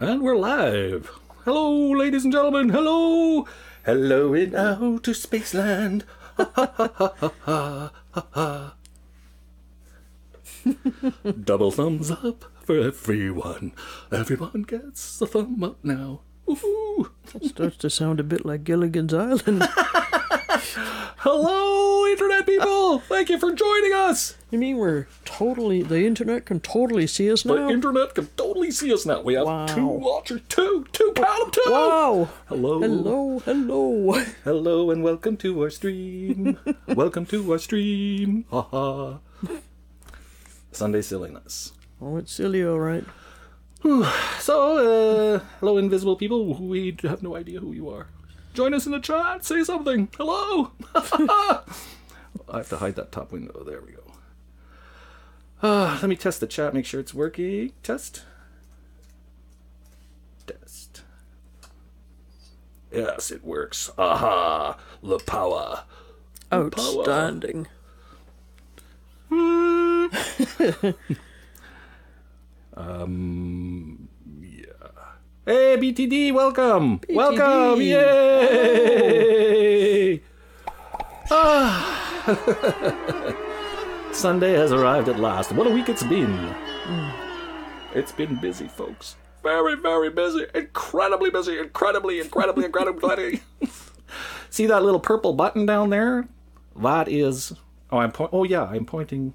And we're live. Hello, ladies and gentlemen. Hello. Hello in outer spaceland. Ha ha ha ha ha ha ha. Double thumbs up for everyone. Everyone gets a thumb up now. Woohoo! That starts to sound a bit like Gilligan's Island. Hello, internet people! Thank you for joining us! You mean the internet can totally see us now? The internet can totally see us now. We have two watchers. Two, count them, two! Wow! Hello. Hello. Hello and welcome to our stream. Welcome to our stream. Ha ha. Sunday silliness. Oh, it's silly, all right. So, hello, invisible people. We have no idea who you are. Join us in the chat. Say something. Hello. I have to hide that top window. There we go. Let me test the chat. Make sure it's working. Test. Yes, it works. Aha. The power. Outstanding. Yeah. Hey, BTD, welcome. BTD. Welcome. Yay. Sunday has arrived at last. What a week it's been. It's been busy, folks. Very, very busy. Incredibly busy. Incredibly. See that little purple button down there? That is... I'm pointing...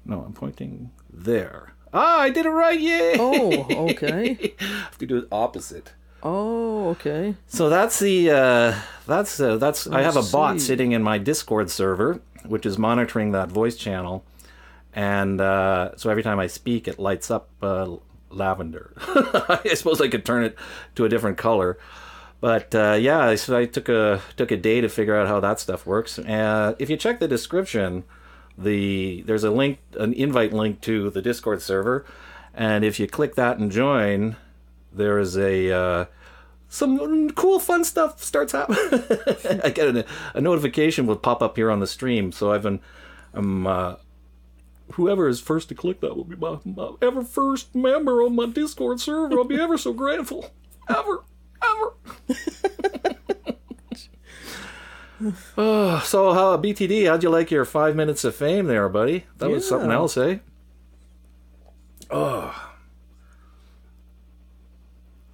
No, I'm pointing there. I did it right! Yay! Oh, okay. I have to do it opposite. Oh, okay. So that's the I have a bot sitting in my Discord server, which is monitoring that voice channel, and so every time I speak, it lights up lavender. I suppose I could turn it to a different color, but yeah. So I took a day to figure out how that stuff works. If you check the description, there's a link, an invite link to the Discord server, and if you click that and join, there is some cool fun stuff starts happening. I get a notification will pop up here on the stream, so whoever is first to click that will be my ever first member on my Discord server. I'll be ever so grateful. Ever. So BTD, how'd you like your 5 minutes of fame there, buddy? That was something else, eh?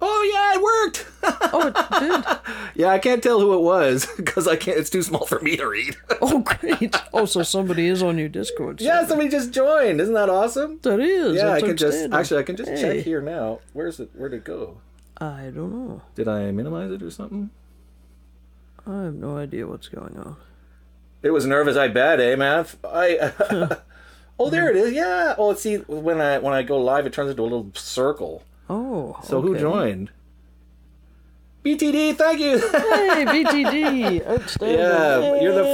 Oh yeah, it worked. Oh, it did. Yeah, I can't tell who it was because I can't. It's too small for me to read. Oh, great. Oh, so somebody is on your Discord. Yeah, somebody just joined. Isn't that awesome? That is. Yeah, That's I can outstanding. just check here now. Where'd it go? I don't know. Did I minimize it or something? I have no idea what's going on. It was nervous, I bet, eh, man? Oh, there it is. Yeah. Oh, see, when I go live, it turns into a little circle. Oh. So who joined? BTD, thank you. Hey, BTD, outstanding. Yeah, Yay. you're the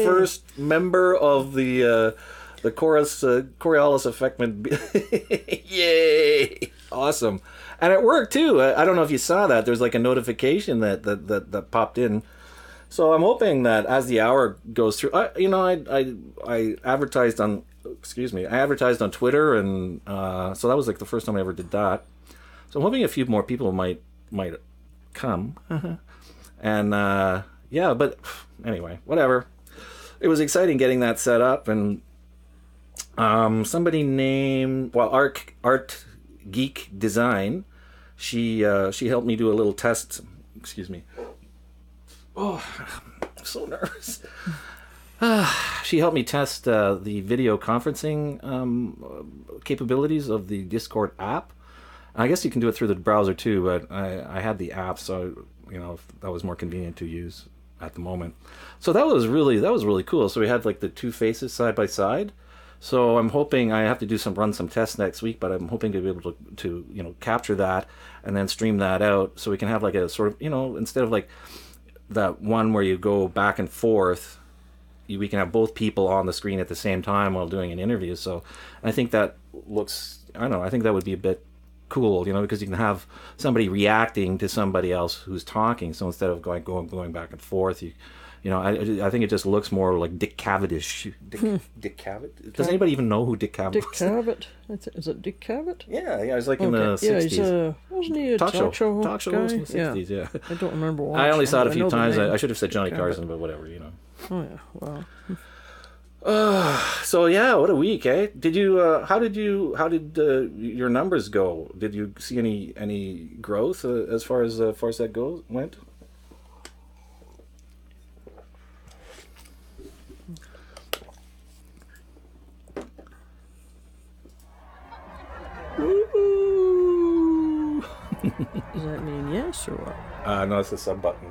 first member of the CoriolisAffectment. Yay! Awesome. And it worked too. I don't know if you saw that. There's like a notification that popped in. So I'm hoping that as the hour goes through, I advertised on, I advertised on Twitter, and so that was like the first time I ever did that. So I'm hoping a few more people might come. And yeah, but anyway, whatever. It was exciting getting that set up, and somebody named Art Geek Design, she helped me do a little test. Excuse me. Oh, I'm so nervous. She helped me test the video conferencing capabilities of the Discord app. I guess you can do it through the browser too, but I had the app, so that was more convenient to use at the moment. So that was really cool. So we had like the two faces side by side. So I'm hoping I have to run some tests next week, but I'm hoping to be able to capture that and then stream that out, so we can have like a sort of instead of like that one where you go back and forth, we can have both people on the screen at the same time while doing an interview. So I think that looks, I think that would be a bit cool, because you can have somebody reacting to somebody else who's talking. So instead of going back and forth, you You know, I think it just looks more like Dick Cavett-ish. Dick Cavett? Does anybody even know who Dick Cavett Dick was? Cavett? Is it Dick Cavett? Yeah, he was like in the 60s. Yeah, he's wasn't he a talk show Talk show guy? was in the 60s, yeah. I don't remember watching. I only saw it a few know the times. name. I should have said Johnny Cavett. Carson, but whatever, you know. Oh yeah, wow. So yeah, what a week, eh? Did you? How did your numbers go? Did you see any growth as far as that went? Woo! Does that mean yes or what? No, it's the sub button.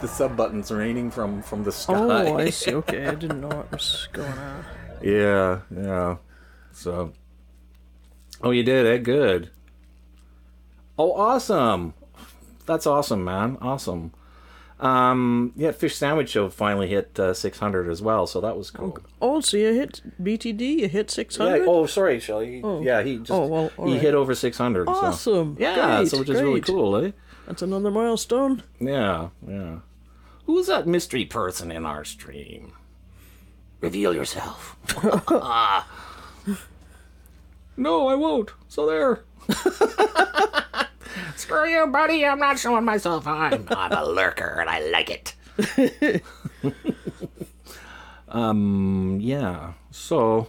The sub button's raining from the sky. Oh, I see. Okay, I didn't know what was going on. Yeah. So, oh, you did, eh? Good. Oh, awesome. That's awesome, man. Awesome. Yeah, Fish Sandwich Show finally hit 600 as well, so that was cool. Oh, so you hit BTD? You hit 600? Yeah. Oh, sorry, Shelley. Yeah, he just all he right. hit over 600. Awesome. So. Yeah, Great, so which is really cool, eh? That's another milestone. Yeah. Who's that mystery person in our stream? Reveal yourself. No, I won't. So there. Screw you, buddy. I'm not showing myself. I'm a lurker, and I like it. Yeah. So,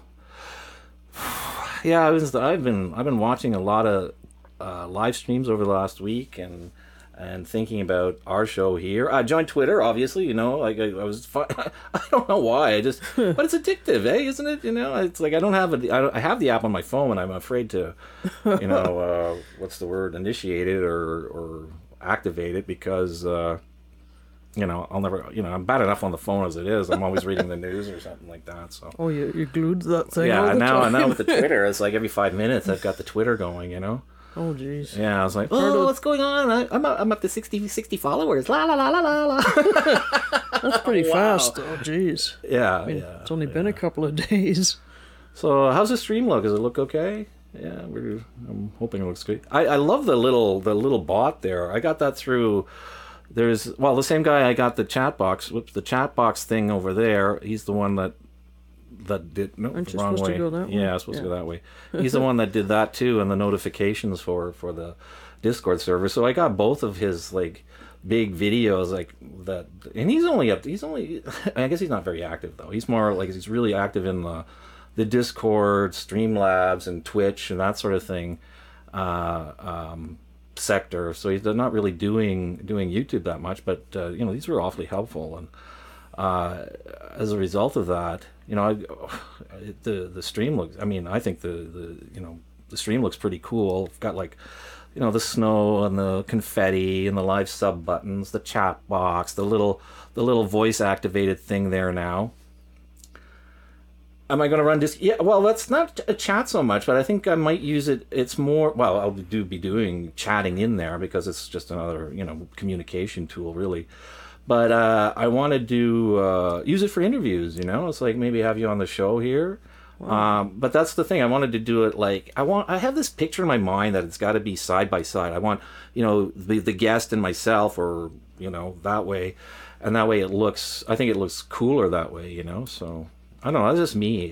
yeah, I've been watching a lot of live streams over the last week, and thinking about our show here. I joined Twitter, obviously, you know, like I was I don't know why, but it's addictive, eh? Isn't it? You know, it's like I have the app on my phone, and I'm afraid to, you know, what's the word, initiate it or activate it because, you know, I'll never, you know, I'm bad enough on the phone as it is. I'm always reading the news or something like that. So. Oh, you glued to that thing. Yeah, all the time. now with the Twitter, it's like every 5 minutes I've got the Twitter going, you know. Oh, jeez. Yeah, I was like, oh, what's going on? I'm up to 60 followers. La la la la la la. That's pretty fast, though. Jeez. Yeah, It's only been a couple of days. So, how's the stream look? Does it look okay? Yeah, I'm hoping it looks good. I love the little bot there. I got that through. The same guy I got the chat box. Whoops, the chat box thing over there. He's the one that did Aren't you wrong supposed way. to go that way? Yeah, I'm supposed to go that way. He's the one that did that too, and the notifications for the Discord server. So I got both of his like big videos like that, and he's only I guess he's not very active though. He's more like he's really active in the Discord, Streamlabs, and Twitch and that sort of thing sector. So he's not really doing YouTube that much, but you know, these were awfully helpful, and as a result of that, you know, the stream looks. I mean, I think the stream looks pretty cool. It's got like, you know, the snow and the confetti and the live sub buttons, the chat box, the little voice activated thing there now. Am I going to run this? Yeah, well, that's not a chat so much, but I think I might use it. It's more, well, I'll be doing chatting in there because it's just another, you know, communication tool, really. But I want to use it for interviews, you know? It's like maybe have you on the show here. Wow. But that's the thing. I wanted to do it like, I have this picture in my mind that it's got to be side by side. I want, you know, the guest and myself, or, you know, that way. And that way I think it looks cooler that way, you know? So, I don't know. That's just me.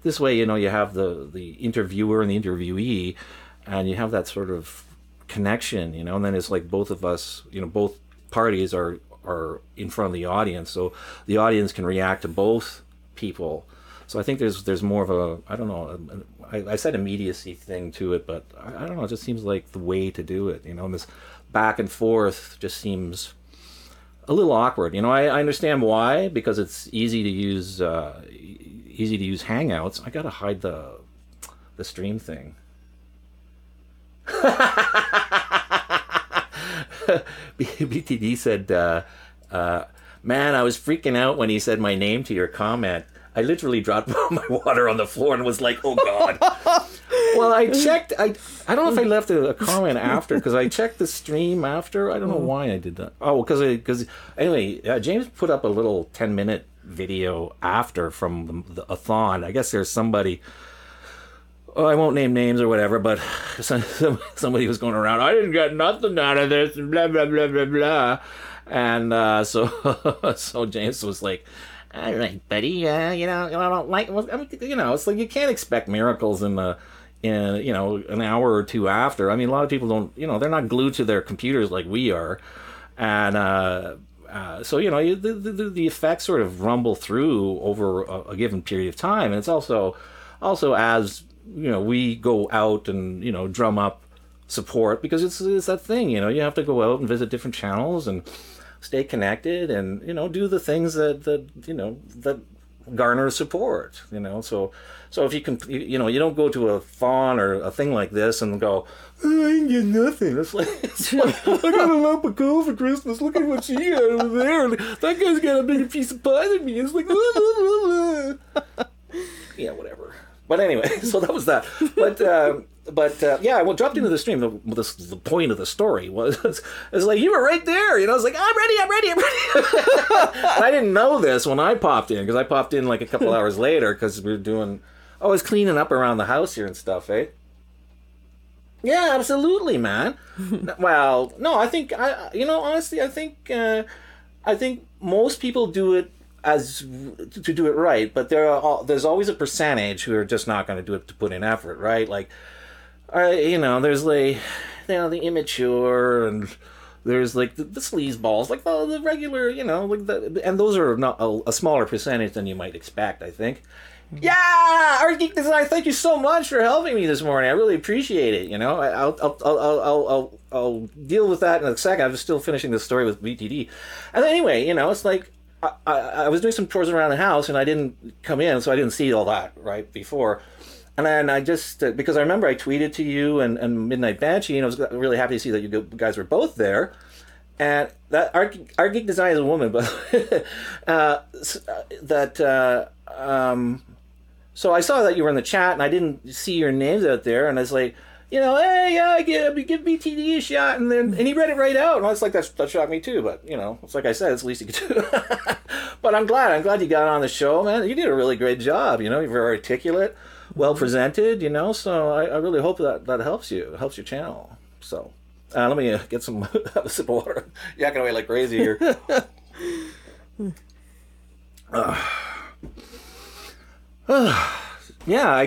This way, you know, you have the interviewer and the interviewee, and you have that sort of connection, you know? And then it's like both of us, you know, both parties are in front of the audience, so the audience can react to both people. So I think there's more of a, I don't know, I said immediacy thing to it, but I don't know, it just seems like the way to do it, you know, and this back and forth just seems a little awkward, you know. I understand why, because it's easy to use Hangouts. I gotta hide the stream thing. BTD said, man, I was freaking out when he said my name to your comment. I literally dropped my water on the floor and was like, oh God. Well, I checked. I don't know if I left a comment after, because I checked the stream after. I don't know why I did that. Oh, because anyway, James put up a little 10-minute video after from the a-thon. I guess there's somebody, I won't name names or whatever, but somebody was going around, I didn't get nothing out of this, blah, blah, blah, blah, blah. And so James was like, "All right, buddy, you know, I don't like, well, I mean, you know, it's like you can't expect miracles in you know, an hour or two after. I mean, a lot of people don't, you know, they're not glued to their computers like we are, and so you know, the effects sort of rumble through over a given period of time, and it's also as you know, we go out and, you know, drum up support, because it's that thing, you know, you have to go out and visit different channels and stay connected and, you know, do the things that you know, that garner support, you know. So if you can, you know, you don't go to a fawn or a thing like this and go, "Oh, I didn't get nothing." It's like I got a lump of coal for Christmas. Look at what she got over there. That guy's got a bigger piece of pie than me. It's like, yeah, whatever. But anyway, so that was that. But yeah, I dropped into the stream. The point of the story was like, you were right there. You know, I was like, I'm ready. And I didn't know this when I popped in, because I popped in like a couple hours later because we were doing. I was cleaning up around the house here and stuff, eh? Yeah, absolutely, man. Well, no, I think you know, honestly, I think most people do it to do it right, but there's always a percentage who are just not going to do it to put in effort, right? Like, you know, there's like, you know, the immature, and there's like the sleazeballs, like the regular, you know, like and those are not a smaller percentage than you might expect, I think. Yeah, Art Geek Design, thank you so much for helping me this morning. I really appreciate it. You know, I'll deal with that in a second. I was still finishing this story with BTD, and anyway, you know, it's like I was doing some chores around the house and I didn't come in, so I didn't see all that right before. And then I just, because I remember I tweeted to you and Midnight Banshee, and I was really happy to see that you guys were both there. And that Art Geek Design is a woman, but so I saw that you were in the chat, and I didn't see your names out there, and I was like, you know, hey, yeah, give BTD a shot, and he read it right out, and I was like, that shocked me too, but, you know, it's like I said, it's the least you could do. But I'm glad you got on the show, man. You did a really great job, you know, you're very articulate, well presented, you know, so I really hope that helps you, helps your channel. So, let me get some, have a sip of water. Yakking away like crazy here. Yeah,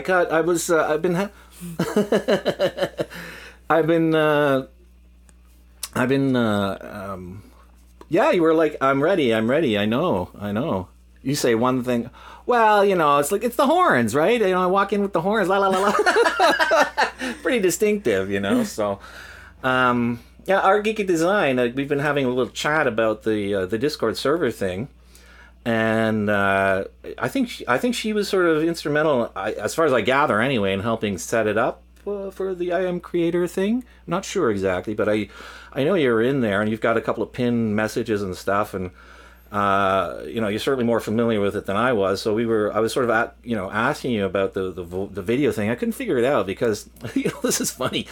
yeah, you were like, I'm ready, I know. You say one thing, well, you know, it's like, it's the horns, right? You know, I walk in with the horns, la la la la. Pretty distinctive, you know, so, yeah, Art Geeky Design, we've been having a little chat about the Discord server thing. And I think she was sort of instrumental, as far as I gather anyway, in helping set it up for the IAmACreator thing. I'm not sure exactly, but I know you're in there, and you've got a couple of pinned messages and stuff, and you know, you're certainly more familiar with it than I was. So I was sort of asking you about the video thing. I couldn't figure it out because, you know, this is funny.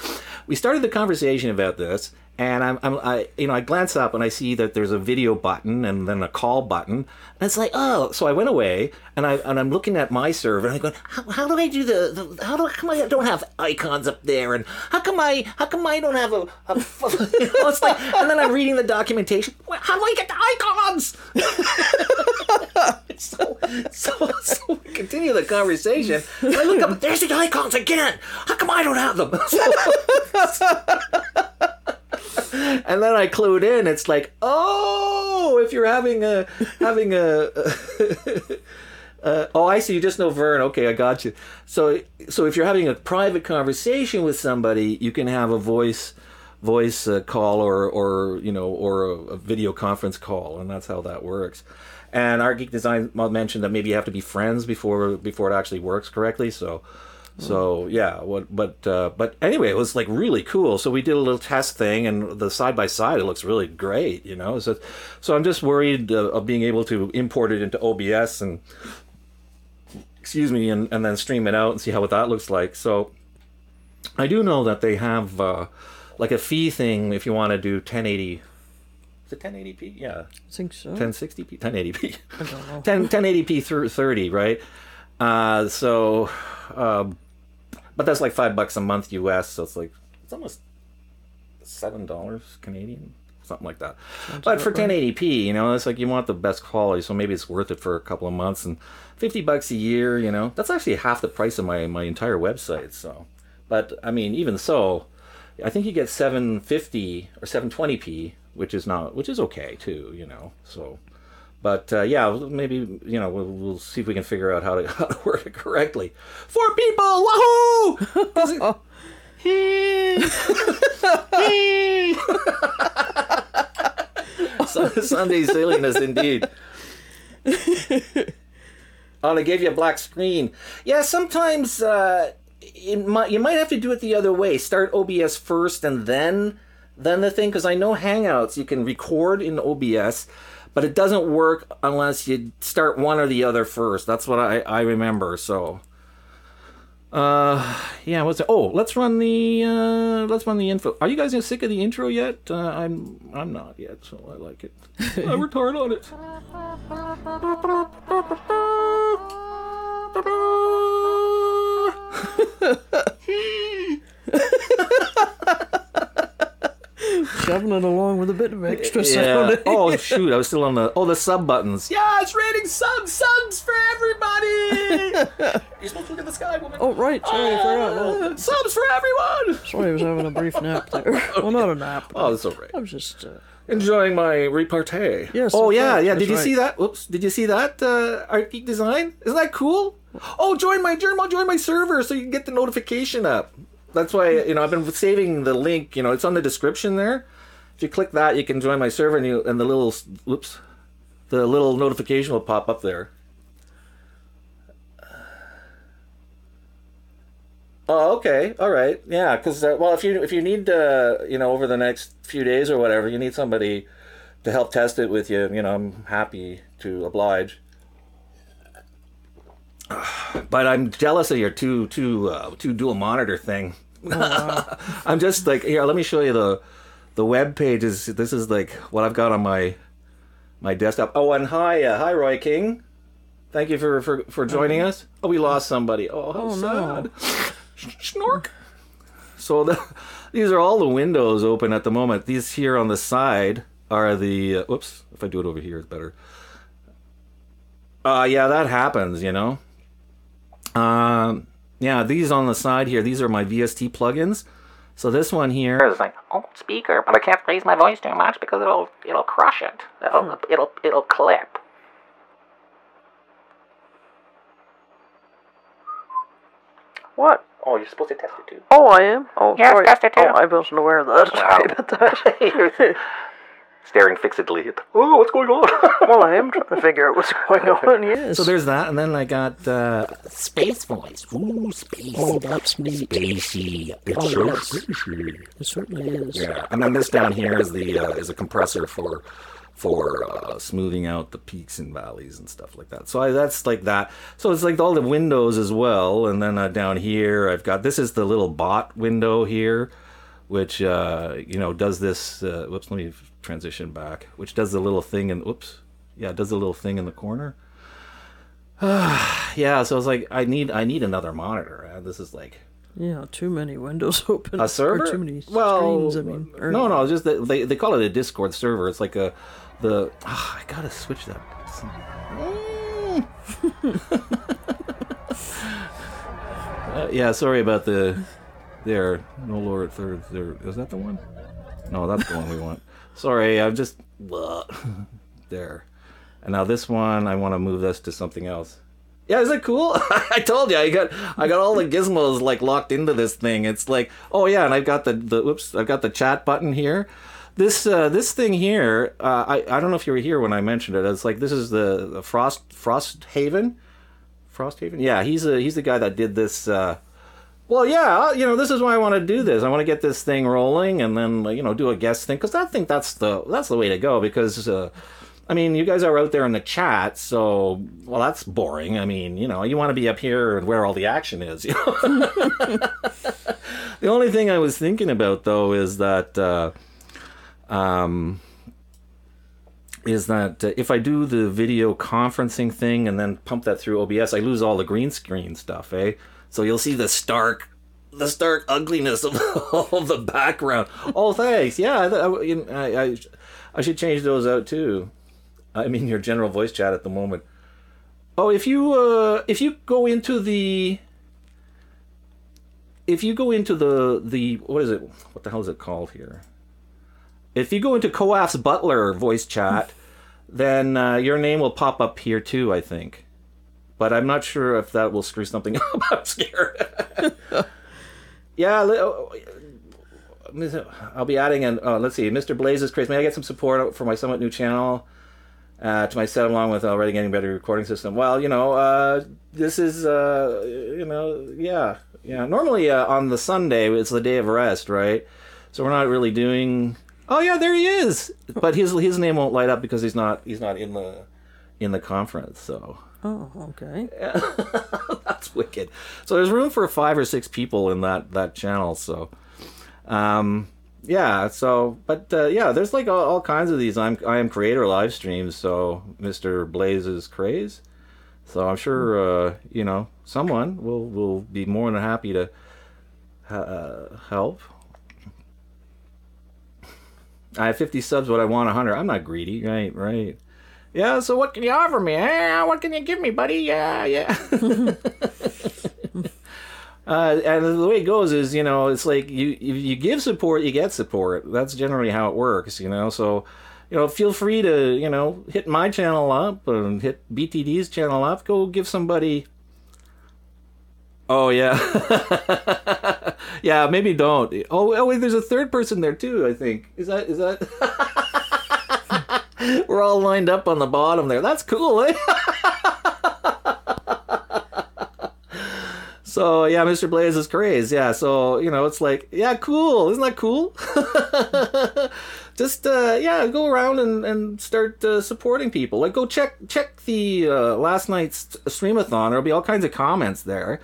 We started the conversation about this, and I glance up and I see that there's a video button and then a call button, and it's like, oh, so I went away and I'm looking at my server and I'm going, how do I do how come I don't have icons up there, and how come I don't have a you know, it's like, and then I'm reading the documentation. How do I get the icons? so we continue the conversation. And I look up, there's the icons again. How come I don't have them? And then I clued in. It's like, oh, if you're having a oh, I see. You just know Vern. Okay, I got you. So if you're having a private conversation with somebody, you can have a voice call or you know, or a video conference call, and that's how that works. And Art Geek Design mentioned that maybe you have to be friends before it actually works correctly. So yeah, but anyway, it was like really cool. So we did a little test thing, and the side by side, it looks really great, you know. So I'm just worried of being able to import it into OBS and and then stream it out and see how that looks like. So I do know that they have like a fee thing if you want to do 1080. Is it 1080p? Yeah, I think so. 1060p, 1080p. I don't know. 1080p through 30, right? But that's like $5 a month US, so it's almost $7 Canadian something like that. But for 1080p, you know, it's like you want the best quality, so maybe it's worth it for a couple of months. And $50 a year, you know, that's actually half the price of my entire website. So, but I mean, even so, I think you get 750 or 720p, which is okay too, you know. So, but yeah, maybe, you know, we'll see if we can figure out how to work it correctly. 4 people, wahoo! Sunday silliness indeed. Oh, they gave you a black screen. Yeah, sometimes you might have to do it the other way. Start OBS first and then the thing, because I know Hangouts you can record in OBS, but it doesn't work unless you start one or the other first. That's what I remember. So. Yeah, what's it? Oh, let's run the info. Are you guys sick of the intro yet? I'm not yet, so I like it. I worked hard on it. Shoving it along with a bit of extra sound. Oh shoot, I was still on the sub buttons. Yeah, it's raining subs for everybody. You're supposed to look at the sky, woman. Oh right, sorry, I forgot. Subs for everyone. Sorry, I was having a brief nap there. Well, not a nap. Oh, that's all right. I was just enjoying my repartee. Yes. Oh yeah. Did you see that? Oops. Did you see that Art Geek design? Isn't that cool? Oh, join my server so you can get the notification up. That's why, you know, I've been saving the link. You know, it's on the description there. If you click that, you can join my server, and the little notification will pop up there. Oh, okay, all right, yeah. Because well, if you need you know, over the next few days or whatever, you need somebody to help test it with you. You know, I'm happy to oblige. But I'm jealous of your two dual monitor thing. Oh, wow. I'm just like, here, let me show you the web pages. This is like what I've got on my desktop. Oh, and hi Roy King. Thank you for joining us. Oh, we lost somebody. Oh, how sad. No. Snork. So these are all the windows open at the moment. These here on the side are the whoops, if I do it over here it's better. Yeah, that happens, you know. Yeah, these on the side here, these are my VST plugins. So this one here is like, oh, speaker, but I can't raise my voice too much because it'll crush it. It'll clip. What? Oh, you're supposed to test it too. Oh, I am? Oh, yes, sorry. Test it too. Oh, I wasn't aware of that. Sorry about that. Staring fixedly at oh, what's going on? Well, I am trying to figure out what's going on, yes. So there's that, and then I got Space Voice. Ooh, space. Oh, that's neat. Spacey. It's so spacey. It certainly is. Yeah, and then this down here is is a compressor for smoothing out the peaks and valleys and stuff like that. So that's like that. So it's like all the windows as well, and then down here I've got, this is the little bot window here, which you know, does this. Whoops, let me transition back. Which does the little thing in. Whoops, yeah, it does the little thing in the corner. Yeah, so it's like I need another monitor. This is like. Yeah, too many windows open. A server? Or too many screens, I mean. No, it's just that they call it a Discord server. It's like I gotta switch that. Yeah, sorry about there. No lower thirds there. Is that the one? No, that's the one we want. Sorry, I'm just there. And now this one, I want to move this to something else. Yeah, is it cool? I told you, I got all the gizmos like locked into this thing. It's like, oh yeah, and I've got I've got the chat button here. This thing here, I don't know if you were here when I mentioned it. It's like, this is the Frosthaven. Frosthaven? Yeah, he's the guy that did this. Well, yeah, you know, this is why I want to do this. I want to get this thing rolling, and then you know, do a guest thing, because I think that's the way to go. Because I mean, you guys are out there in the chat, so, well, that's boring. I mean, you know, you want to be up here where all the action is. You know? The only thing I was thinking about, though, is that if I do the video conferencing thing and then pump that through OBS, I lose all the green screen stuff, eh? So you'll see the stark the stark ugliness of of the background. Oh, thanks. Yeah, I should change those out too. I mean, your general voice chat at the moment. Oh, if you go into the what is it? What the hell is it called here? If you go into Coaf's Butler voice chat, then your name will pop up here too, I think. But I'm not sure if that will screw something up. I'm scared. Yeah, I'll be adding an. Let's see, Mr. Blaze is crazy. May I get some support for my somewhat new channel? To my set, along with already getting better recording system. Well, this is yeah. Normally on the Sunday it's the day of rest, right? So we're not really doing. Oh yeah, there he is. But his name won't light up because he's not in the conference. So. Oh, okay. That's wicked. So there's room for 5 or 6 people in that channel. So, yeah. So, but yeah, there's like all kinds of these IAmACreator live streams. So Mr. Blaze's craze. So I'm sure someone will be more than happy to help. I have 50 subs, but I want 100. I'm not greedy, right. Yeah, so what can you offer me? What can you give me, buddy? Yeah. And the way it goes is, it's like you give support, you get support. That's generally how it works, So, feel free to, hit my channel up and hit BTD's channel up. Go give somebody. Oh, yeah. Yeah, maybe don't. Oh, wait, there's a third person there, too, I think. Is that... We're all lined up on the bottom there. That's cool, eh? So, yeah, Mr. Blaze is crazy. Yeah, so, it's like, yeah, cool. Isn't that cool? Just, go around and start supporting people. Like, go check the last night's streamathon. There'll be all kinds of comments there.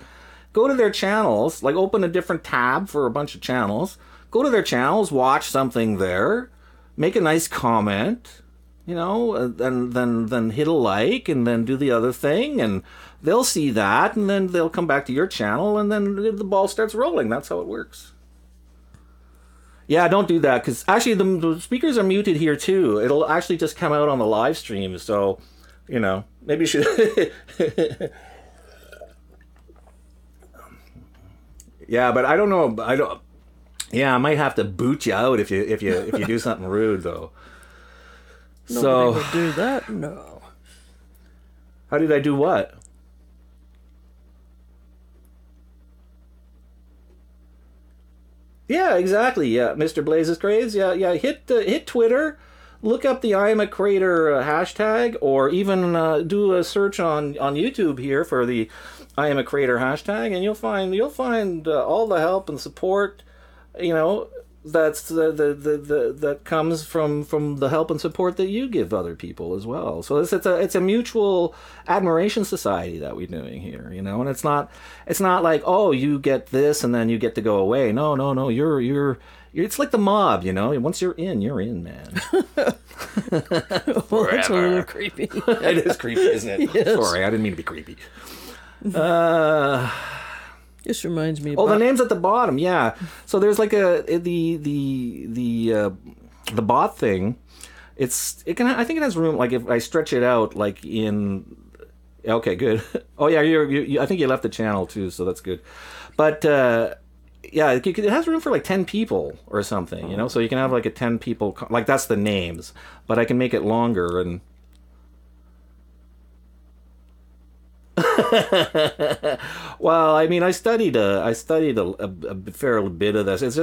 Go to their channels. Like, open a different tab for a bunch of channels. Go to their channels, watch something there. Make a nice comment. And then hit a like, and then do the other thing, and they'll see that, and then they'll come back to your channel, and then the ball starts rolling. That's how it works. Yeah, don't do that, because actually the speakers are muted here too. It'll actually just come out on the live stream, so, maybe you should... Yeah, but I don't know. Yeah, I might have to boot you out if you do something rude, though. Nobody would do that, no. How did I do what? Yeah, exactly. Yeah, Mr. Blaze is crazy. Yeah. Hit Twitter, look up the IAmACreator hashtag, or even do a search on YouTube here for the IAmACreator hashtag, and you'll find all the help and support, that's that comes from the help and support that you give other people as well. So it's a mutual admiration society that we're doing here, and it's not like, oh, you get this and then you get to go away. No, you're it's like the mob, once you're in, man. Well, that's a little creepy. It is creepy, isn't it? Yes. Sorry, I didn't mean to be creepy. This reminds me. The name's at the bottom. Yeah. So there's like the bot thing. I think it has room. Like if I stretch it out, like in. Okay, good. Oh yeah, I think you left the channel too, so that's good. But yeah, it has room for like 10 people or something. So you can have like a 10 people. Like that's the names, but I can make it longer and. Well, I mean, I studied a fair bit of this. It's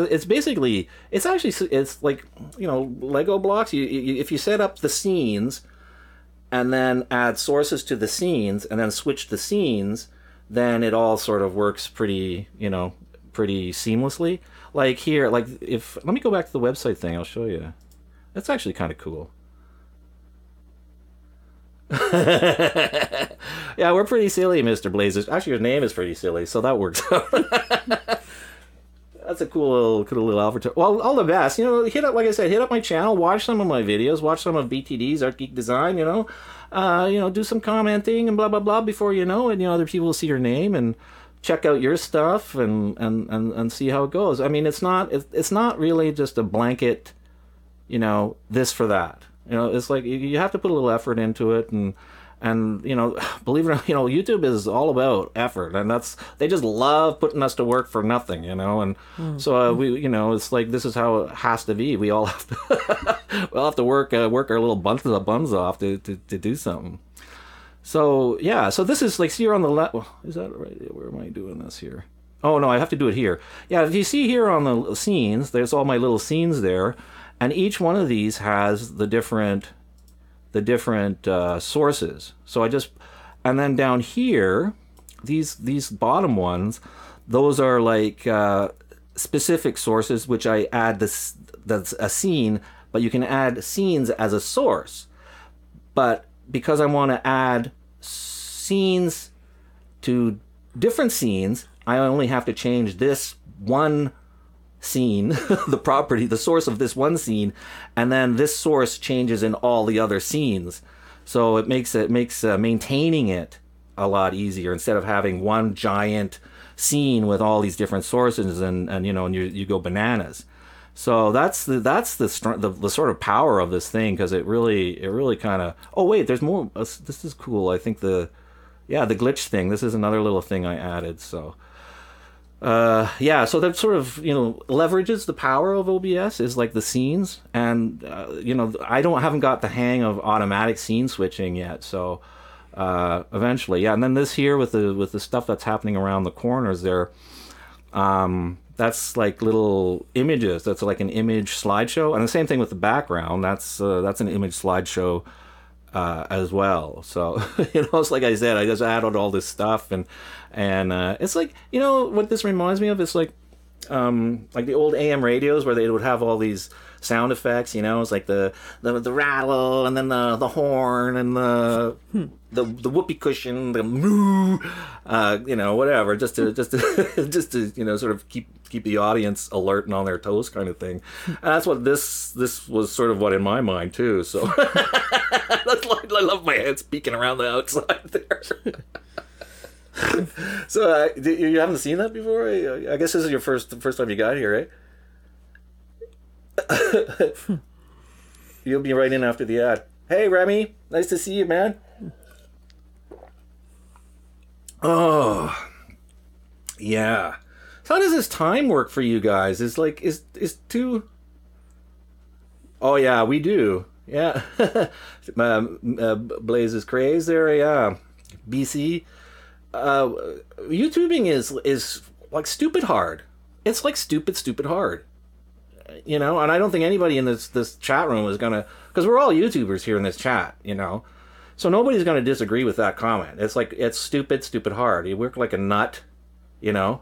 like Lego blocks. If you set up the scenes and then add sources to the scenes and then switch the scenes, then it all sort of works pretty seamlessly. Like here, let me go back to the website thing. I'll show you. That's actually kind of cool. Yeah, we're pretty silly, Mr. Blazers. Actually, your name is pretty silly, so that works out. That's a cool little alpha. Well, all the best. Hit up, like I said, hit up my channel, watch some of my videos, watch some of BTD's Art Geek Design. Do some commenting and blah blah blah before and other people will see your name and check out your stuff and see how it goes. I mean, it's not really just a blanket, you know, this for that. You know, it's like you have to put a little effort into it, and you know, believe it or not, you know, YouTube is all about effort, and they just love putting us to work for nothing, you know, and so we, you know, it's like this is how it has to be. We all have to we'll have to work our little buns off to do something. So yeah, so this is like, see, you're on the left. Is that right? Where am I doing this here? Oh no, I have to do it here. Yeah, if you see here on the scenes, there's all my little scenes there, and each one of these has the different sources. So I just, and then down here, these bottom ones, those are like specific sources which I add that's a scene, but you can add scenes as a source. But because I want to add scenes to different scenes, I only have to change this one scene, the property, the source of this one scene, and then this source changes in all the other scenes. So it makes maintaining it a lot easier, instead of having one giant scene with all these different sources and you know, and you go bananas. So that's the sort of power of this thing, because it really kind of, oh wait, there's more. This is cool. I think the glitch thing, this is another little thing I added. So yeah, so that sort of, you know, leverages the power of OBS, is like the scenes, and you know, I haven't got the hang of automatic scene switching yet, so eventually, yeah. And then this here with the stuff that's happening around the corners there, that's like little images. That's like an image slideshow, and the same thing with the background. That's an image slideshow as well. So you know, it's like I said, I just added all this stuff, and it's like, you know what this reminds me of? It's like the old AM radios where they would have all these sound effects. You know, it's like the rattle, and then the horn, and the whoopee cushion, the moo, you know, whatever, just to you know, sort of keep the audience alert and on their toes, kind of thing. And that's what this was sort of what in my mind too. So that's why I love my head peeking around the outside there. So you haven't seen that before? I guess this is your first time you got here, eh? You'll be right in after the ad. Hey, Remy, nice to see you, man. Oh, yeah. So how does this time work for you guys? Is two? Oh yeah, we do. Yeah. Blaze is crazy there. Yeah. BC. YouTubing is like stupid hard. It's like stupid hard. You know, and I don't think anybody in this chat room is gonna, because we're all YouTubers here in this chat, you know, so nobody's gonna disagree with that comment. It's like, it's stupid hard. You work like a nut, you know.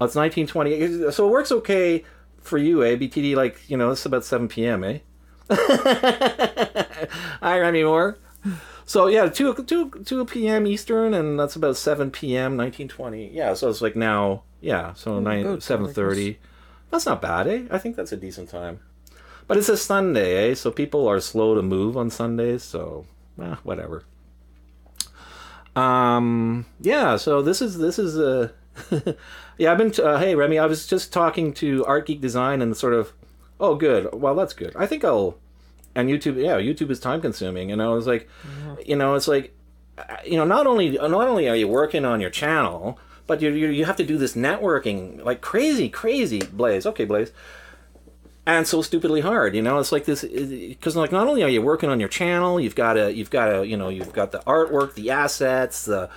Oh, it's 1920, so it works okay for you, eh? BTD, like, you know, it's about 7 p.m., eh? Hi, Remy Moore. So yeah, 2 p.m. Eastern, and that's about 7 p.m. 1920. Yeah, so it's like now, yeah, so 7:30. That's not bad, eh? I think that's a decent time. But it's a Sunday, eh? So people are slow to move on Sundays, so whatever. Yeah, so this is yeah, I've been hey Remy, I was just talking to Art Geek Design, and sort of, oh good, well that's good. I think and YouTube, yeah, YouTube is time consuming, and I was like, you know, it's like, you know, not only are you working on your channel, but you have to do this networking like crazy, Blaze. Okay, Blaze. And so stupidly hard, you know. It's like this, because like, not only are you working on your channel, you've got to, you know, you've got the artwork, the assets, the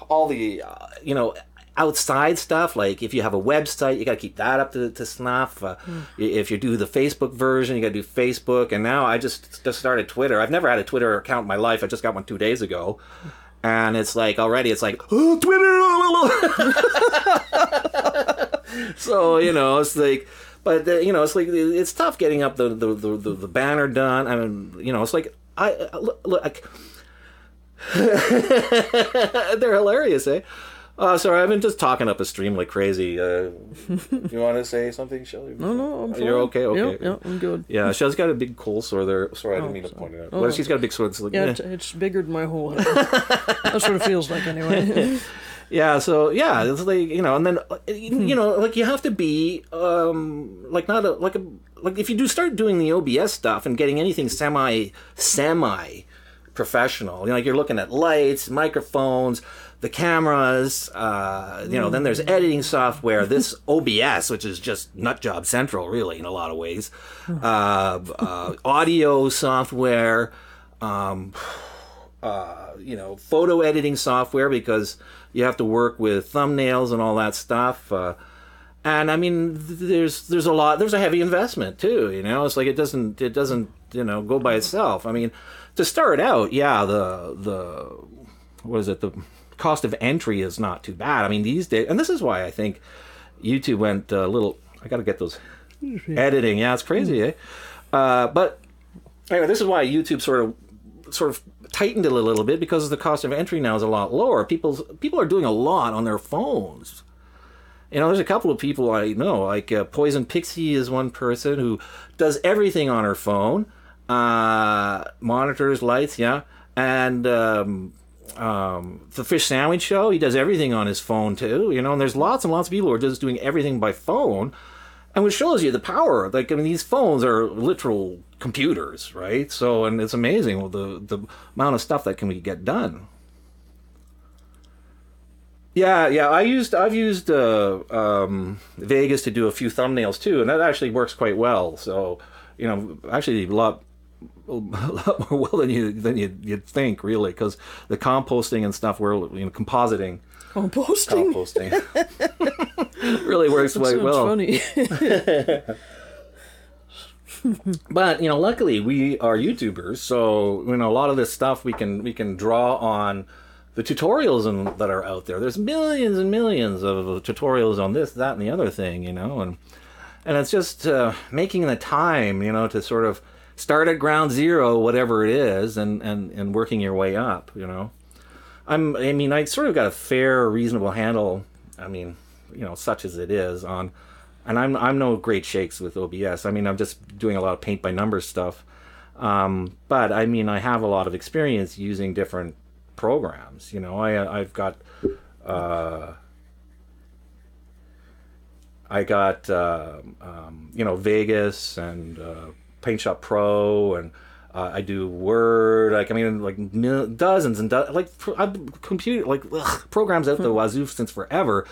all the you know, outside stuff. Like if you have a website, you got to keep that up to snuff. If you do the Facebook version, you got to do Facebook. And now I just started Twitter. I've never had a Twitter account in my life. I just got one 2 days ago. And it's like, already it's like, oh, Twitter. So, you know, it's like, but you know, it's like, it's tough getting up the banner done. I mean, you know, it's like, look, they're hilarious, eh? Sorry, I've been just talking up a stream like crazy. You want to say something, Shelley? No, I'm fine. You're okay? Okay. Yeah, I'm good. Yeah, Shelley's got a big cold sore there. Sorry, I didn't mean to point it out. Well, she's got a big sore. It's like, Yeah, it's bigger than my whole head. That's what it feels like anyway. Yeah, so yeah, it's like, you know, and then you know, like you have to be like not a like if you do start doing the OBS stuff and getting anything semi professional, you know, like you're looking at lights, microphones, the cameras, you know, then there's editing software, this OBS, which is just nut job central really in a lot of ways, audio software, you know, photo editing software, because you have to work with thumbnails and all that stuff. And I mean, there's a heavy investment too, you know. It's like it doesn't, you know, go by itself. I mean, to start out, yeah, the cost of entry is not too bad. I mean, these days, and this is why I think YouTube went a little, I got to get those editing. Yeah, it's crazy, eh? But anyway, this is why YouTube sort of tightened it a little bit, because the cost of entry now is a lot lower. People are doing a lot on their phones. You know, there's a couple of people I know, like Poison Pixie is one person who does everything on her phone, monitors, lights, yeah, and the Fish Sandwich Show, he does everything on his phone too. You know, and there's lots and lots of people who are just doing everything by phone. And which shows you the power. Like, I mean, these phones are literal computers, right? So, and it's amazing the amount of stuff that can get done. Yeah. I've used Vegas to do a few thumbnails too, and that actually works quite well. So, you know, actually a lot more well than you'd think, really, because the composting and stuff, we're, you know, compositing. Composting. Really works quite well. Funny. But, you know, luckily we are YouTubers, so, you know, a lot of this stuff we can draw on the tutorials that are out there. There's millions and millions of tutorials on this, that, and the other thing, you know, and it's just making the time, you know, to sort of start at ground zero, whatever it is, and working your way up, you know. I mean, I sort of got a fair, reasonable handle, I mean, you know, such as it is, on, and I'm no great shakes with OBS. I mean, I'm just doing a lot of paint by numbers stuff. But I mean, I have a lot of experience using different programs. You know, I've got you know, Vegas and PaintShop Pro, and I do Word. Like, I mean, like dozens and like I've programs out the wazoo since forever.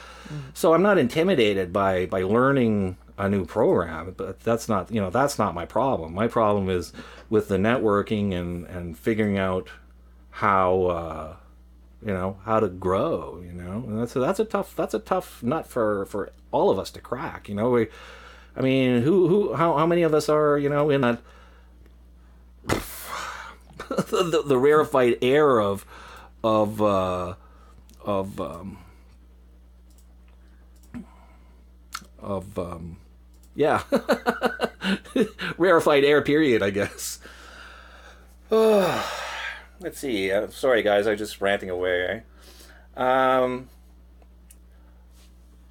So I'm not intimidated by learning a new program. But that's not, you know, that's not my problem. My problem is with the networking and figuring out how you know, how to grow. You know, and that's a tough nut for all of us to crack. You know, I mean, how many of us are, you know, in that the rarefied air of yeah, rarefied air, period, I guess. Let's see. Sorry, guys, I'm just ranting away.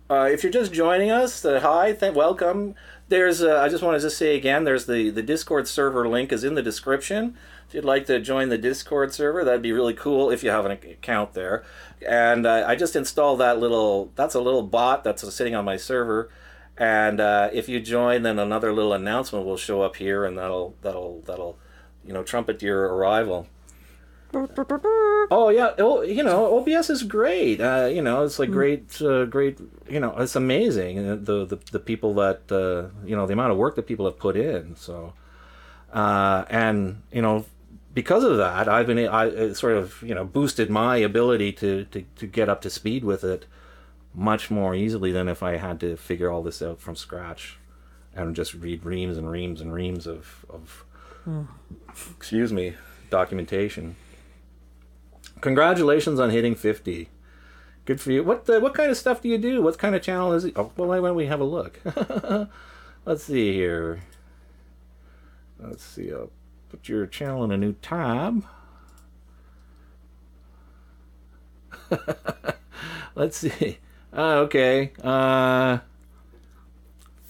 If you're just joining us, hi, welcome. There's, I just wanted to say again, there's the Discord server link is in the description. If you'd like to join the Discord server, that'd be really cool if you have an account there. And I just installed that's a little bot that's sitting on my server. And if you join, then another little announcement will show up here, and that'll you know, trumpet your arrival. Oh yeah, you know, OBS is great. You know, it's like great. You know, it's amazing the people that you know, the amount of work that people have put in. So, and you know, because of that, I sort of, you know, boosted my ability to get up to speed with it much more easily than if I had to figure all this out from scratch and just read reams and reams and reams of excuse me, documentation. Congratulations on hitting 50. Good for you. What kind of stuff do you do? What kind of channel is it? Oh, well, why don't we have a look? Let's see here. Let's see. I'll put your channel in a new tab. Let's see. Okay.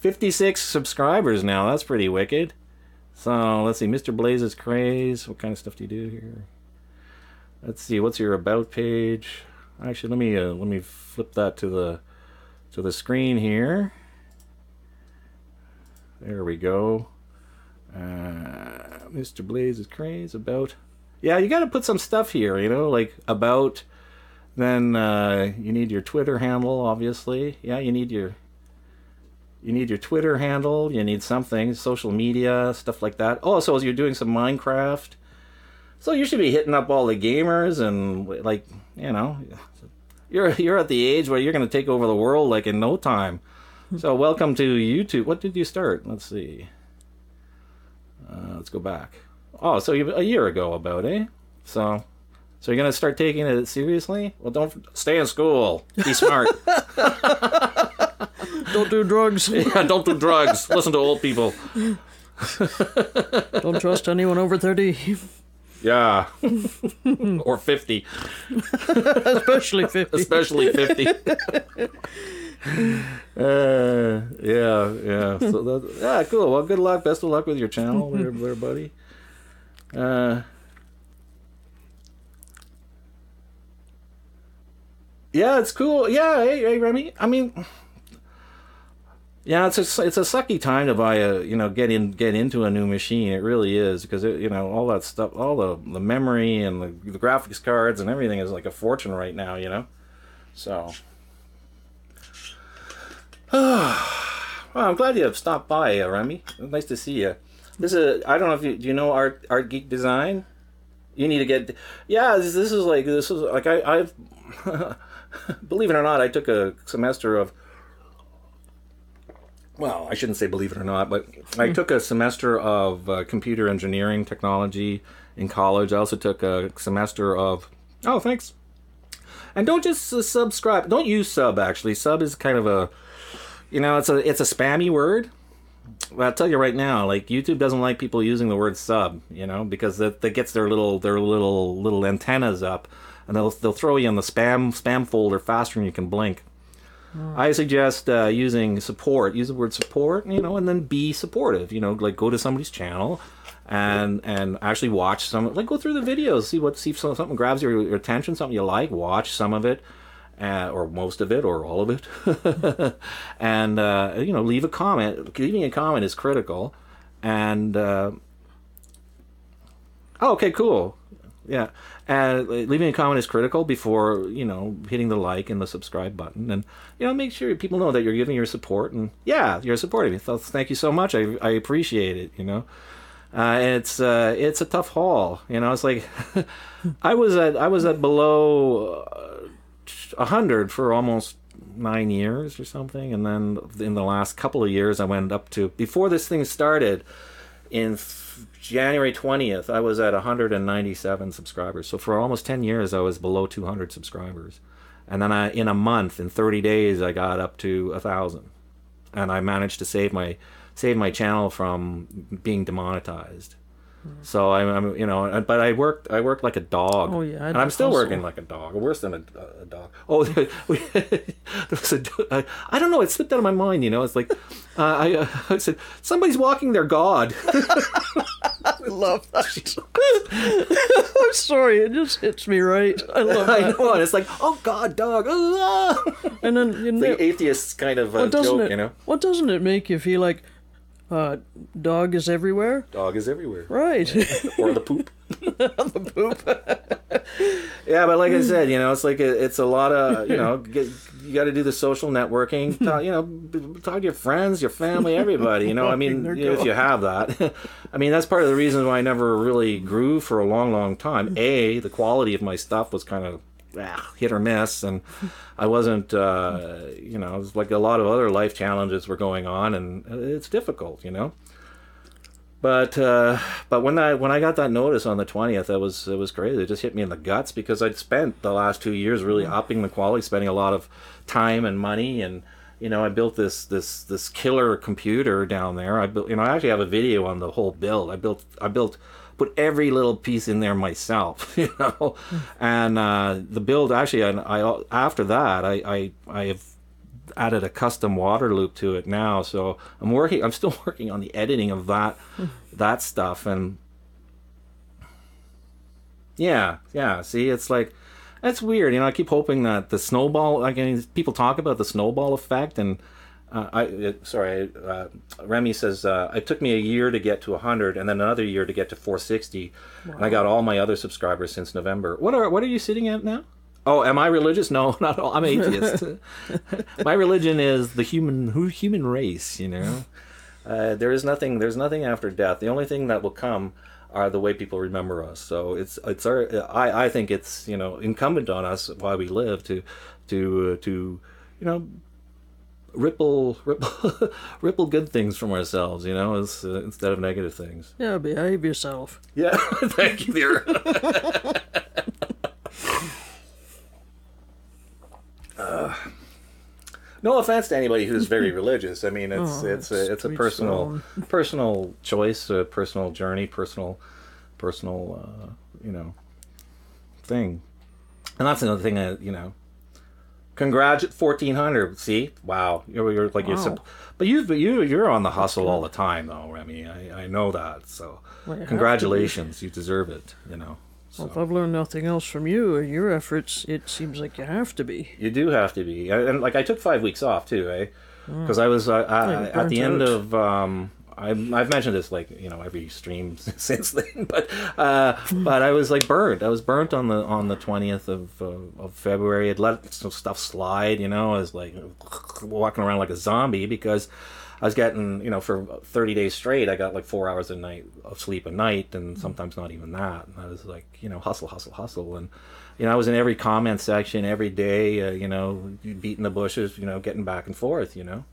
56 subscribers now. That's pretty wicked. So let's see. Mr. Blaze's Craze. What kind of stuff do you do here? Let's see. What's your about page? Actually, let me flip that to the screen here. There we go. Mr. Blaze's Craze about. Yeah, you got to put some stuff here. You know, like about. Then you need your Twitter handle, obviously. Yeah, you need your Twitter handle. You need something, social media, stuff like that. Oh, so you're doing some Minecraft. So you should be hitting up all the gamers and, like, you know, you're at the age where you're going to take over the world like in no time. So welcome to YouTube. What did you start? Let's see. Let's go back. Oh, so a year ago about, eh? So you're going to start taking it seriously? Well, don't stay in school. Be smart. Don't do drugs. Yeah, don't do drugs. Listen to old people. Don't trust anyone over 30. Yeah. Or 50. Especially 50. Especially 50. Yeah. So yeah, cool. Well, good luck. Best of luck with your channel there, buddy. Yeah, it's cool. Yeah, hey, Remy. I mean, yeah, it's a sucky time to buy get into a new machine. It really is, because all that stuff, all the memory and the graphics cards and everything is like a fortune right now. So. Well, I'm glad you have stopped by, Remy. Nice to see you. I don't know if do you know Art Geek Design? You need to get. Yeah, this is like I've. Believe it or not, I took a semester of. Well, I shouldn't say believe it or not, but I took a semester of computer engineering technology in college. I also took a semester of. Oh, thanks. And don't just subscribe. Don't use sub. Actually, sub is kind of a. It's a spammy word. Well, I'll tell you right now, like YouTube doesn't like people using the word sub, because that gets their little antennas up, and they'll throw you in the spam folder faster than you can blink. Oh. I suggest using support. Use the word support, and then be supportive. Like go to somebody's channel, and actually watch some. Like go through the videos, see if something grabs your attention, something you like. Watch some of it. Or most of it, or all of it, and leave a comment. Leaving a comment is critical, and okay, cool, yeah. And leaving a comment is critical before hitting the like and the subscribe button, and make sure people know that you're giving your support, and yeah, you're supporting me. So thank you so much. I appreciate it. It's a tough haul. It's like I was at below. 100 for almost 9 years or something, and then in the last couple of years I went up to, before this thing started in January 20th, I was at 197 subscribers. So for almost 10 years I was below 200 subscribers, and then in a month, in 30 days, I got up to 1,000, and I managed to save my channel from being demonetized. So I'm but I worked like a dog. Oh yeah, and I'm still working like a dog, worse than a dog. Oh, there was I don't know. It slipped out of my mind. It's like I said somebody's walking their god. I love that. I'm sorry, it just hits me right. I love that. I know, and it's like, oh God, dog. And then the atheist kind of joke, What doesn't it make you feel like? Dog is everywhere? Dog is everywhere. Right. Or the poop. The poop. Yeah, but like I said, it's like it's a lot of, you got to do the social networking. Talk to your friends, your family, everybody. I mean, if you have that. I mean, that's part of the reason why I never really grew for a long, long time. The quality of my stuff was kind of hit or miss, and I wasn't, it was like a lot of other life challenges were going on, and it's difficult, But when I got that notice on the 20th, it was crazy. It just hit me in the guts, because I'd spent the last 2 years really upping the quality, spending a lot of time and money, and I built this killer computer down there. I built, I actually have a video on the whole build. I built put every little piece in there myself, you know. And the build actually, I after that, I have added a custom water loop to it now. So I'm still working on the editing of that stuff. And yeah. See, it's like, that's weird. You know, I keep hoping that the snowball, people talk about the snowball effect, and Remy says, it took me a year to get to 100 and then another year to get to 460. Wow. And I got all my other subscribers since November. What are you sitting at now? Oh, am I religious? No, not at all. I'm atheist. My religion is the human race, you know. There's nothing after death. The only thing that will come are the way people remember us. So I think it's, you know, incumbent on us while we live to you know, ripple good things from ourselves, you know, instead of negative things. Yeah, behave yourself. Yeah, thank you, dear. No offense to anybody who's very religious. I mean, it's a personal choice, a personal journey, personal, you know, thing. And that's another thing that, you know, congrats, 1,400. See, wow, you're like, wow. But you're on the hustle all the time, though, Remy. I know that. So, well, congratulations, you deserve it. You know. So. Well, if I've learned nothing else from you and your efforts, it seems like you have to be. You do have to be. And like, I took 5 weeks off too, eh? Because I was at the end of I've mentioned this, like, you know, every stream since then, but I was like burnt. I was burnt on the 20th of February. I'd let some stuff slide, you know. I was like walking around like a zombie because I was getting, you know, for 30 days straight, I got like 4 hours of sleep a night, and sometimes not even that. And I was like, you know, hustle. And, you know, I was in every comment section every day, you know, beating the bushes, you know, getting back and forth, you know.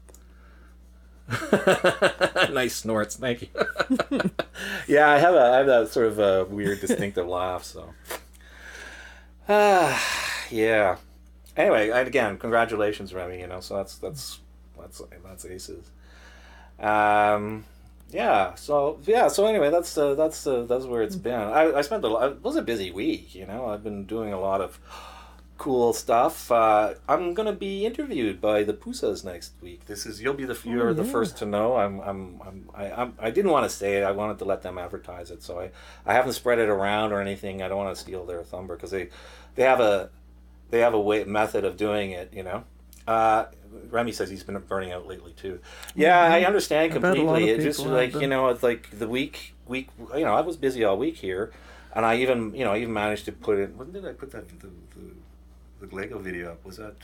Nice snorts, thank you. Yeah, I have that sort of a weird, distinctive laugh, so. Yeah. Anyway, again, congratulations, Remy, you know, so that's aces. So anyway, that's where it's been. I spent it was a busy week, you know. I've been doing a lot of cool stuff. I'm gonna be interviewed by the Poosas next week. You're the first to know. I didn't want to say it. I wanted to let them advertise it, so I haven't spread it around or anything. I don't want to steal their thunder because they have a method of doing it, you know. Remy says he's been burning out lately too. Yeah, I understand completely. It's just like, you know, it's like the week. You know, I was busy all week here, and I even managed to put it. When did I put that the Lego video up? Was that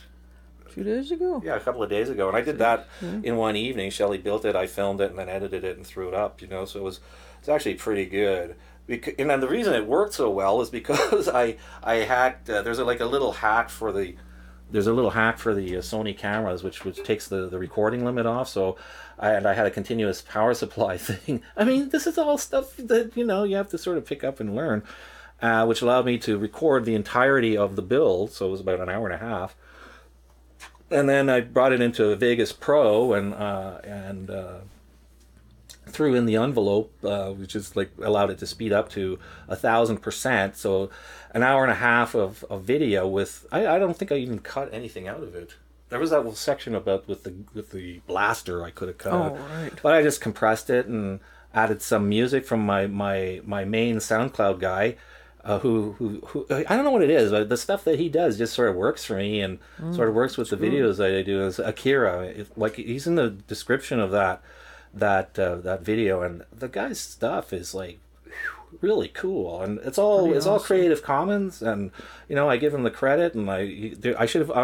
a few days ago? Yeah, a couple of days ago, and I did that in one evening. Shelley built it, I filmed it, and then edited it and threw it up. You know, so it's actually pretty good. And then the reason it worked so well is because I hacked. There's a little hack for the. There's a little hack for the Sony cameras, which takes the recording limit off. So, I had a continuous power supply thing. I mean, this is all stuff that, you know, you have to sort of pick up and learn, which allowed me to record the entirety of the build. So it was about an hour and a half. And then I brought it into Vegas Pro and threw in the envelope, which is like allowed it to speed up to 1,000%. So an hour and a half of video with I don't think I even cut anything out of it. There was that little section about with the blaster I could have cut out. Right. But I just compressed it and added some music from my main SoundCloud guy, who I don't know what it is, but the stuff that he does just sort of works for me and sort of works with the videos that I do. Is Akira, like he's in the description of that video, and the guy's stuff is like really cool, and it's all Creative Commons, and you know, I give him the credit, and I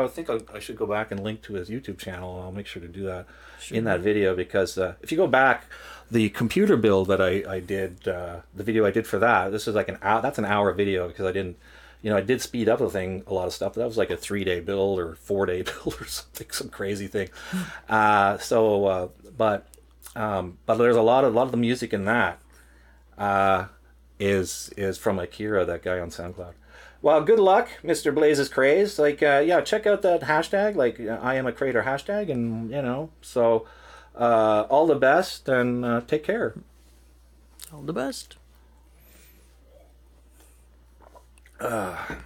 think I should go back and link to his YouTube channel, and I'll make sure to do that in that video, because if you go back, the computer build that I did, the video I did for that, this is like that's an hour video, because I did speed up the thing, a lot of stuff. That was like a 3-day build or 4-day build or something, some crazy thing. But there's a lot of the music in that is from Akira, that guy on SoundCloud. Well, good luck, Mr. Blaze's Craze. Like, check out that hashtag, like IAmACreator hashtag, and you know, so all the best, and take care. All the best. Yeah,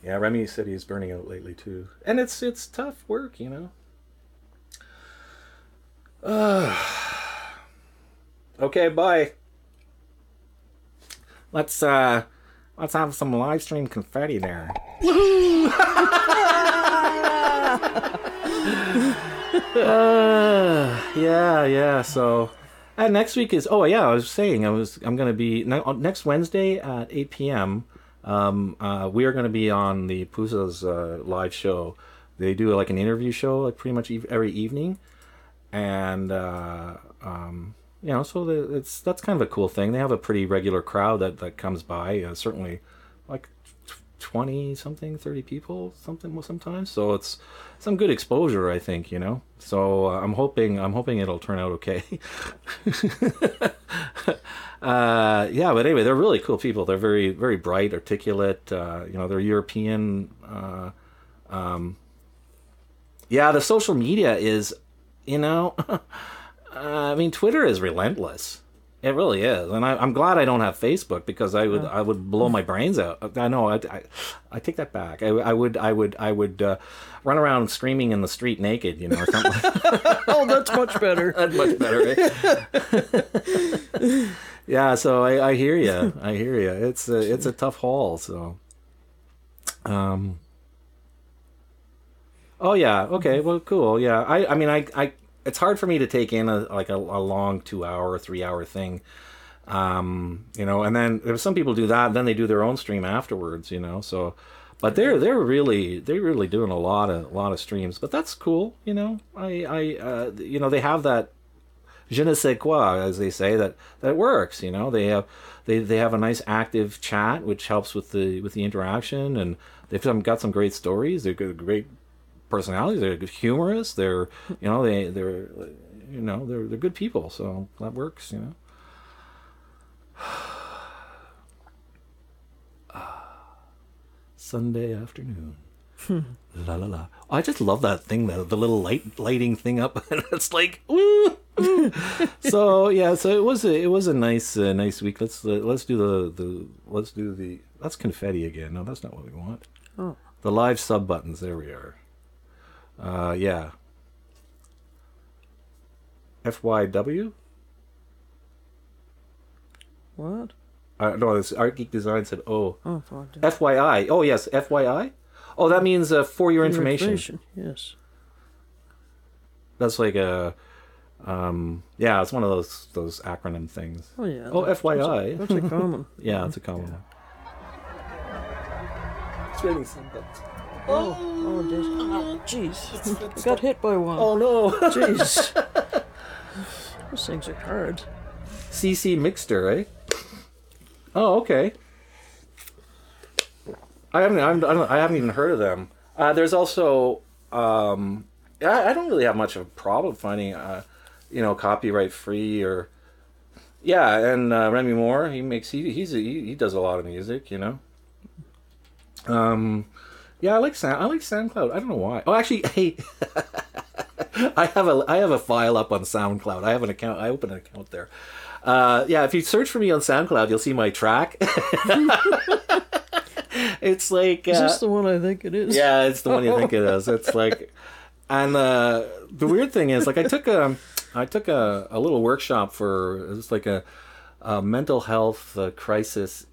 Remy said he's burning out lately too, and it's tough work, you know. Okay, bye. Let's have some live stream confetti there. Woohoo! Yeah. So, and next week is I was saying I'm gonna be next Wednesday at 8 p.m. We are gonna be on the Pusa's live show. They do like an interview show like pretty much every evening, and you know, so that's kind of a cool thing. They have a pretty regular crowd that comes by. Certainly, like 20 something, 30 people, sometimes. So it's some good exposure, I think. You know. So I'm hoping it'll turn out okay. Yeah, but anyway, they're really cool people. They're very very bright, articulate. You know, they're European. Yeah, the social media is, you know. I mean, Twitter is relentless. It really is, and I'm glad I don't have Facebook because I would blow my brains out. I know. I take that back. I would run around screaming in the street naked, you know, or something. Oh, that's much better. That's much better. Right? Yeah. So I hear you. I hear you. It's a tough haul. So. Oh yeah. Okay. Well, cool. Yeah. I mean, it's hard for me to take in a long 2 hour, 3 hour thing, you know. And then if some people do that, then they do their own stream afterwards, you know. So, but they're really doing a lot of streams. But that's cool, you know. You know, they have that je ne sais quoi, as they say, that works, you know. They have a nice active chat which helps with the interaction, and they've got some great stories. They're great personalities. They're humorous. They're, you know, they're good people. So that works, you know. Sunday afternoon. La la la. I just love that thing, the little lighting thing up. It's like woo. So yeah, so it was a nice week. Let's do that's confetti again. No, that's not what we want. Oh, the live sub buttons. There we are. Yeah. FYW? what? No, this Art Geek Design said, oh. Oh, pardon. FYI. Oh, yes, FYI? Oh, that means for your information. Yes. That's like a, yeah, it's one of those acronym things. Oh, yeah. Oh, FYI. That's a common. Yeah, it's a common one. It's raining some buttons. Oh, jeez. I got hit by one. Oh, no. Jeez. Those things are hard. CC Mixter, eh? Oh, okay. I haven't even heard of them. There's also, I don't really have much of a problem finding, you know, copyright free or, yeah. And Remy Moore, he does a lot of music, you know. Yeah, I like SoundCloud. I don't know why. Oh, actually, hey, I have a file up on SoundCloud. I have an account. I opened an account there. Yeah, if you search for me on SoundCloud, you'll see my track. It's like is this the one I think it is? Yeah, it's the one you think it is. It's like, and the weird thing is, like, I took a little workshop for, it's like a mental health crisis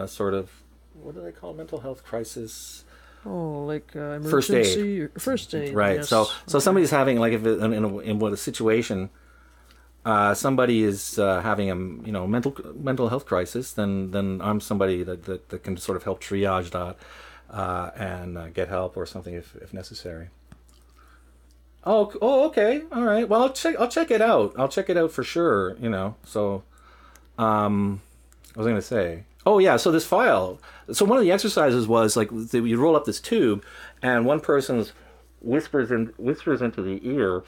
sort of. What do they call mental health crisis? Oh, like emergency first aid. Right. Yes. So somebody's having, like, if in what a situation, somebody is having a mental health crisis, then I'm somebody that can sort of help triage that and get help or something if necessary. Oh, okay, all right. Well, I'll check it out. I'll check it out for sure. You know. So, I was going to say. Oh yeah, so this file. So one of the exercises was like you roll up this tube, and one person whispers into the ear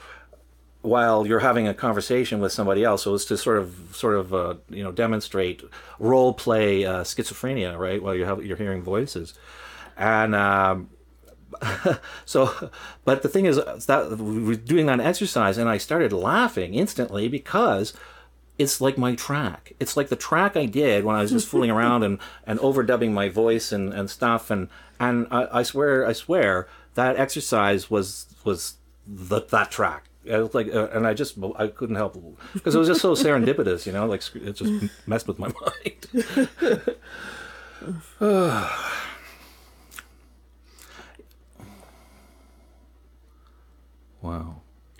while you're having a conversation with somebody else. So it's to sort of demonstrate role play schizophrenia, right? While you're hearing voices, and so. But the thing is that we were doing that exercise, and I started laughing instantly because it's like my track. It's like the track I did when I was just fooling around and overdubbing my voice and stuff. And I swear that exercise was that track. I was like, and I couldn't help because it was just so serendipitous, you know, like it just messed with my mind. Wow.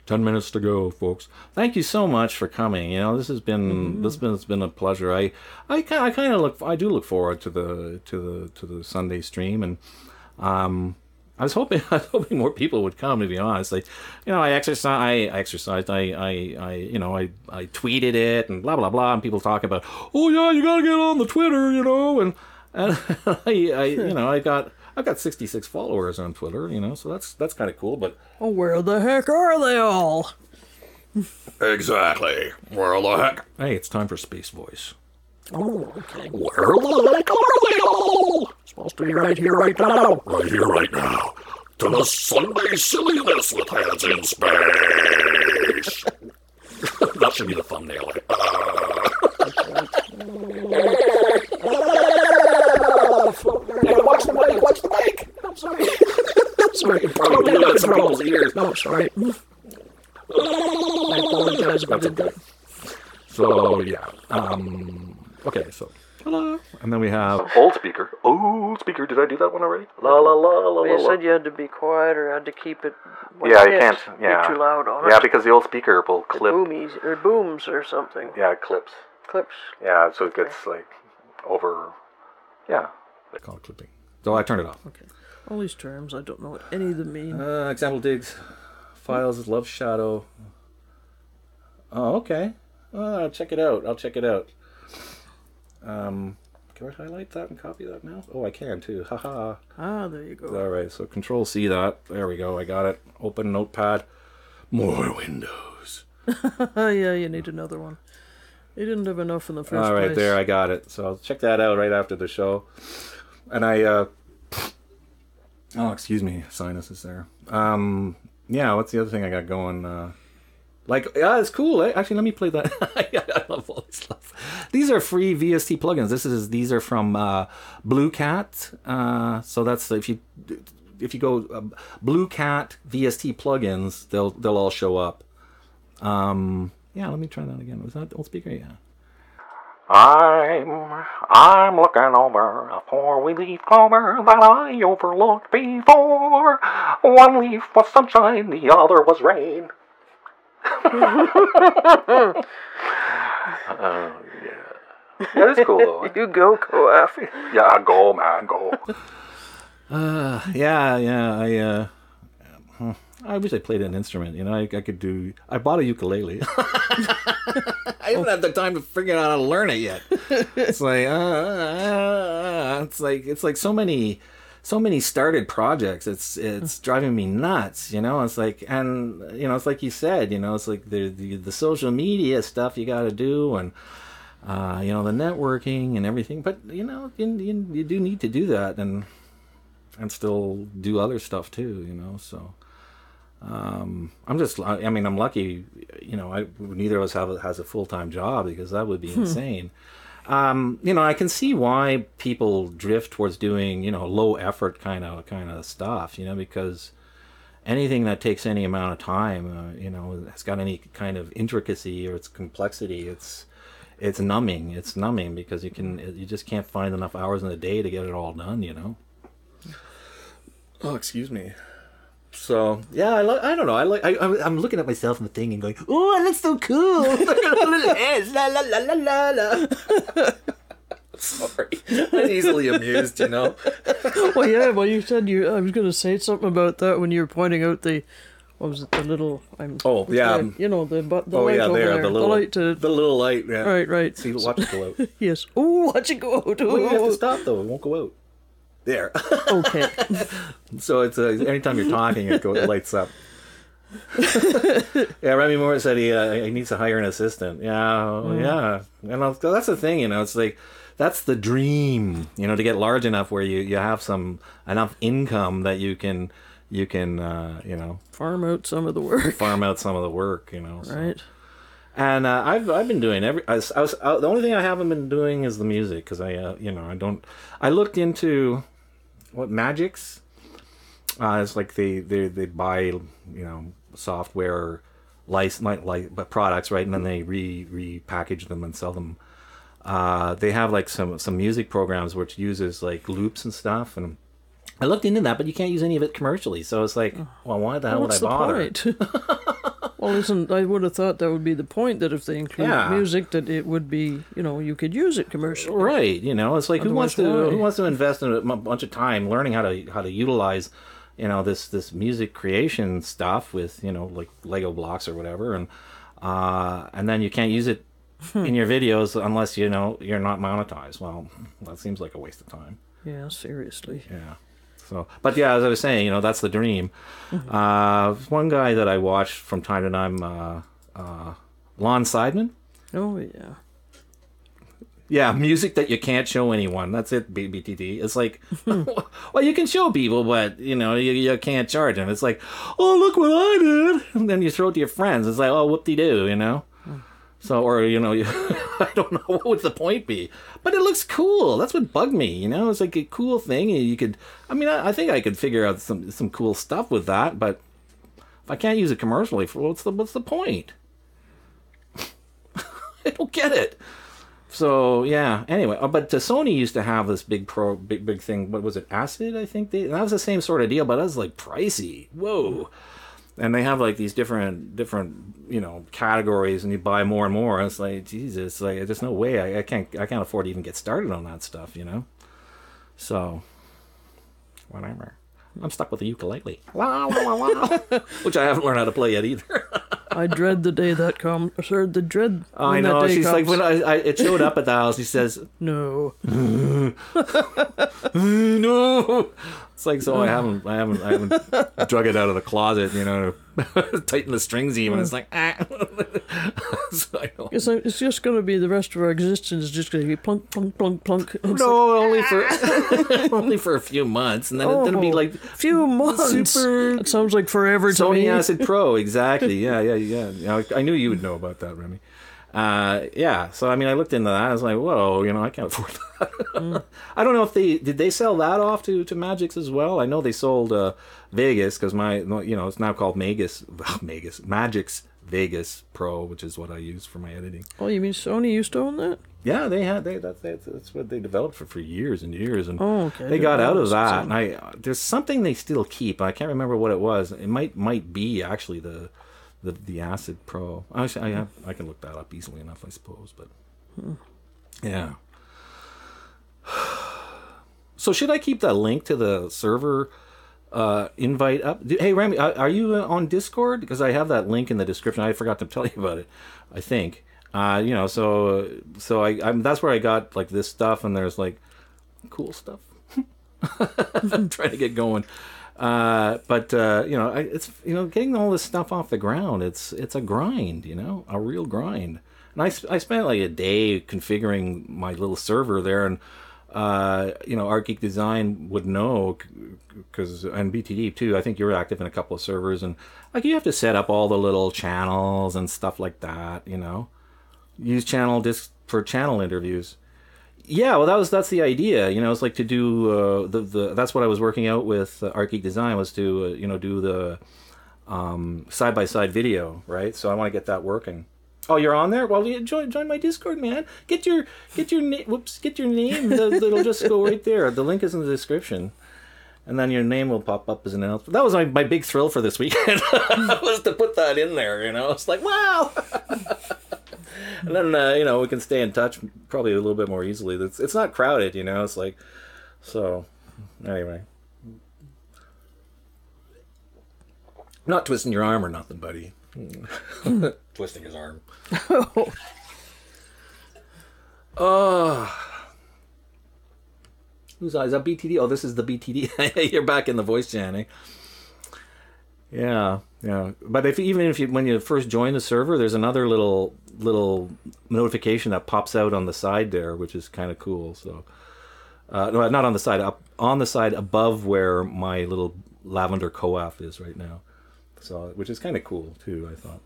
10 minutes to go, folks. Thank you so much for coming. You know, this has been it's been a pleasure. I do look forward to the Sunday stream, and I was hoping more people would come, to be honest. Like, you know, I tweeted it and blah blah blah, and people talk about, oh yeah, you gotta get on the Twitter, you know, and I've got 66 followers on Twitter, you know, so that's kind of cool. But where the heck are they all? Exactly. Where the heck? Hey, it's time for Space Voice. Oh, okay. Where the heck are they all? Supposed to be right here, right now. Right here, right now. To the Sunday silliness with heads in space. That should be the thumbnail. Watch the mic. I'm sorry. I'm sorry. Probably do that in people's ears. No, sorry. I apologize if I did that. So, yeah. Okay, so. Hello. And then we have old speaker. Old speaker. Did I do that one already? La la la la la. You said you had to be quiet or had to keep it. Yeah, you can't. Yeah. Too loud on it. Yeah, because the old speaker will clip. Booms or something. Yeah, it clips. Clips. Yeah, so it gets like over. Yeah. They call it clipping. So I turned it off. Okay. All these terms, I don't know what any of them mean. Example digs. Files, love shadow. Oh, okay. I'll check it out. Can I highlight that and copy that now? Oh, I can too. Haha. There you go. All right, so Control C that. There we go. I got it. Open Notepad. More windows. Yeah, you need another one. You didn't have enough in the first place. All right, there, I got it. So I'll check that out right after the show. And oh, excuse me, sinus is there. Yeah, what's the other thing I got going? Yeah, it's cool. Actually, let me play that. I love all this stuff. These are free VST plugins. These are from Blue Cat. So that's if you go Blue Cat VST plugins, they'll all show up. Yeah, let me try that again. Was that old speaker? Yeah. I'm looking over a 4-wheel leaf clover that I overlooked before. One leaf was sunshine, the other was rain. Yeah. That is cool though. You go, Coaf. Yeah, go, man, go. Yeah. I wish I played an instrument. You know, I could do. I bought a ukulele. I haven't had the time to figure out how to learn it yet. It's like, it's like so many started projects. It's driving me nuts. You know, it's like, and you know, it's like you said. You know, it's like the social media stuff you got to do, and you know, the networking and everything. But you know, you do need to do that, and still do other stuff too. You know, so. I'm lucky, you know, neither of us has a full-time job because that would be insane. You know, I can see why people drift towards doing, you know, low effort kind of stuff, you know, because anything that takes any amount of time, you know, has got any kind of intricacy or its complexity, it's numbing. It's numbing because you just can't find enough hours in the day to get it all done, you know. Oh, excuse me. So yeah, I don't know. I'm looking at myself in the thing and going, "Oh, I look so cool!" La la la la la la. Sorry, I'm easily amused, you know. Well, yeah. Well, you said I was going to say something about that when you were pointing out the. What was it? The little. You know the light over there. The little light. Yeah. Right. See, watch it go out. Yes. Oh, watch it go out. Well, you have to stop though. It won't go out. There. Okay. So it's anytime you're talking, it lights up. Yeah, Remy Moore said he needs to hire an assistant. Yeah. And that's the thing, you know. It's like that's the dream, you know, to get large enough where you have enough income that you can you know, farm out some of the work. You know. So. Right. And I've been doing the only thing I haven't been doing is the music, because I looked into what Magix. It's like they buy software like products, right, and then they repackage them and sell them. They have like some music programs which uses like loops and stuff, and I looked into that, but you can't use any of it commercially. So it's like, well, why the hell would I bother? Well, I would have thought that would be the point, that if they include music, that it would be, you could use it commercially. Right. It's like, who wants to invest in a bunch of time learning how to utilize, this music creation stuff with, like Lego blocks or whatever, and then you can't use it in your videos unless you're not monetized. Well, that seems like a waste of time. Yeah, seriously. Yeah. So, but yeah, as I was saying, that's the dream. One guy that I watch from time to time, Lon Seidman. Oh yeah. Yeah, music that you can't show anyone. That's it, BTD. It's like, well, you can show people, but you can't charge them. It's like, oh, look what I did, and then you throw it to your friends. It's like, oh, whoop-de-doo, So, or, I don't know, what would the point be? But it looks cool. That's what bugged me, It's like a cool thing. You could, I think I could figure out some cool stuff with that, but if I can't use it commercially, what's the point? I don't get it. So, yeah, anyway, but Sony used to have this big thing. What was it, Acid, I think? That was the same sort of deal, but that was, like, pricey. Whoa. And they have like these different categories, and you buy more and more. And it's like, Jesus, like there's no way I can't afford to even get started on that stuff, So whatever. I'm stuck with the ukulele, which I haven't learned how to play yet either. I dread the day that comes. Or the dread. I know. She's comes. Like, when it showed up at the house, she says, "No, no." It's like, so I haven't drug it out of the closet, tighten the strings even. It's like, So I know. It's just going to be the rest of our existence. Just going to be plunk, plunk, plunk, plunk. No, like, only for a few months, and then it'll be like few months. It sounds like forever to me. Sony Acid Pro, exactly. Yeah. I knew you would know about that, Remy. So I looked into that. I was like, whoa, I can't afford that. I don't know if did they sell that off to Magix as well. I know they sold Vegas, because it's now called Magix Vegas Pro, which is what I use for my editing. Oh, you mean Sony used to own that? Yeah, that's what they developed for years and years, and okay. They got out of that. And there's something they still keep. I can't remember what it was. It might be actually the Acid Pro. I can look that up easily enough, I suppose. But yeah. So should I keep that link to the server invite up? Hey, Remy, are you on Discord? Because I have that link in the description. I forgot to tell you about it, I think. So that's where I got like this stuff, and there's like cool stuff. I'm trying to get going. It's getting all this stuff off the ground. It's a grind, a real grind. And I spent like a day configuring my little server there, and ArtGeek Design would know, and BTD too. I think you're active in a couple of servers, and like you have to set up all the little channels and stuff like that. Use channel disc for channel interviews. Yeah, well, that's the idea. It's like to do that's what I was working out with ArtGeek Design, was to do the side-by-side video, right? So I want to get that working. Oh, you're on there? Well, join my Discord, man. Get your name. It'll just go right there. The link is in the description, and then your name will pop up as an announcement. That was my big thrill for this weekend. Was to put that in there. It's like, wow. And then we can stay in touch probably a little bit more easily. It's not crowded, It's like, so anyway. Not twisting your arm or nothing, buddy. Twisting his arm. Whose eyes? Is that BTD? Oh, this is the BTD. You're back in the voice chat, eh? Yeah. But when you first join the server, there's another little notification that pops out on the side there, which is kind of cool. So, no, not on the side, up on the side above where my little lavender co-op is right now. So, which is kind of cool too, I thought.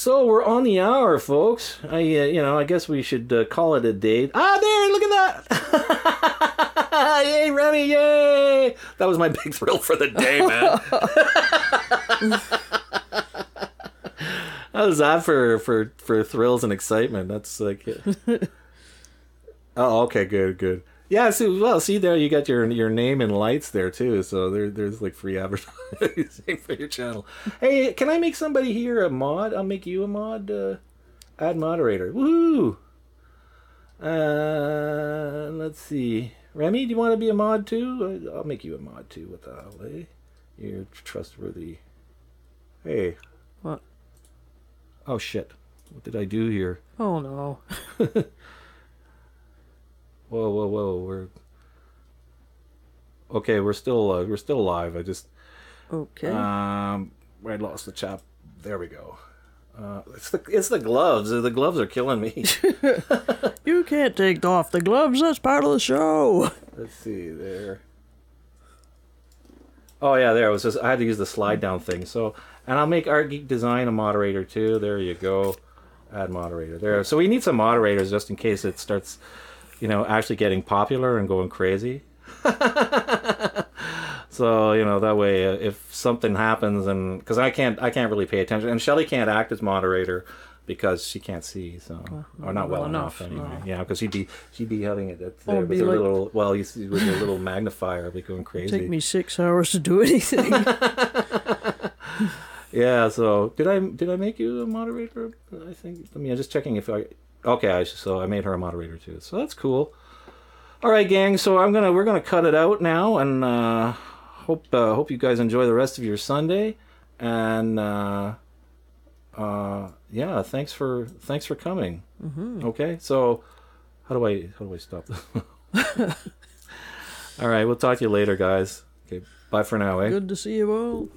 So we're on the hour, folks. I guess we should call it a day. Ah, there! Look at that! Yay, Remy! Yay! That was my big thrill for the day, man. How's that for thrills and excitement? That's like. Oh, okay, good. Yeah, see there, you got your name and lights there too. So there's like free advertising for your channel. Hey, can I make somebody here a mod? I'll make you a mod. Add moderator. Woohoo! Let's see. Remy, do you want to be a mod too? I'll make you a mod too. What the hell, eh? You're trustworthy. Hey. What? Oh shit! What did I do here? Oh no. Whoa! We're still live. I just I lost the chap. There we go. It's the gloves. The gloves are killing me. You can't take off the gloves. That's part of the show. Let's see there. Oh yeah, there. I had to use the slide down thing. So, and I'll make Art Geek Design a moderator too. There you go. Add moderator there. So we need some moderators just in case it starts, actually getting popular and going crazy. So, that way if something happens, and because I can't really pay attention, and Shelly can't act as moderator because she can't see, so or not well enough anyway. No. Yeah, because she'd be having it there with her little you see with your little magnifier, be going crazy. Take me 6 hours to do anything. Yeah, so did I make you a moderator? I think. I mean, I'm just checking if I. Okay, so I made her a moderator too. So that's cool. All right, gang. So we're gonna cut it out now, and hope you guys enjoy the rest of your Sunday, and yeah, thanks for coming. Mm-hmm. Okay, so how do I stop this? All right, we'll talk to you later, guys. Okay, bye for now. Good to see you all.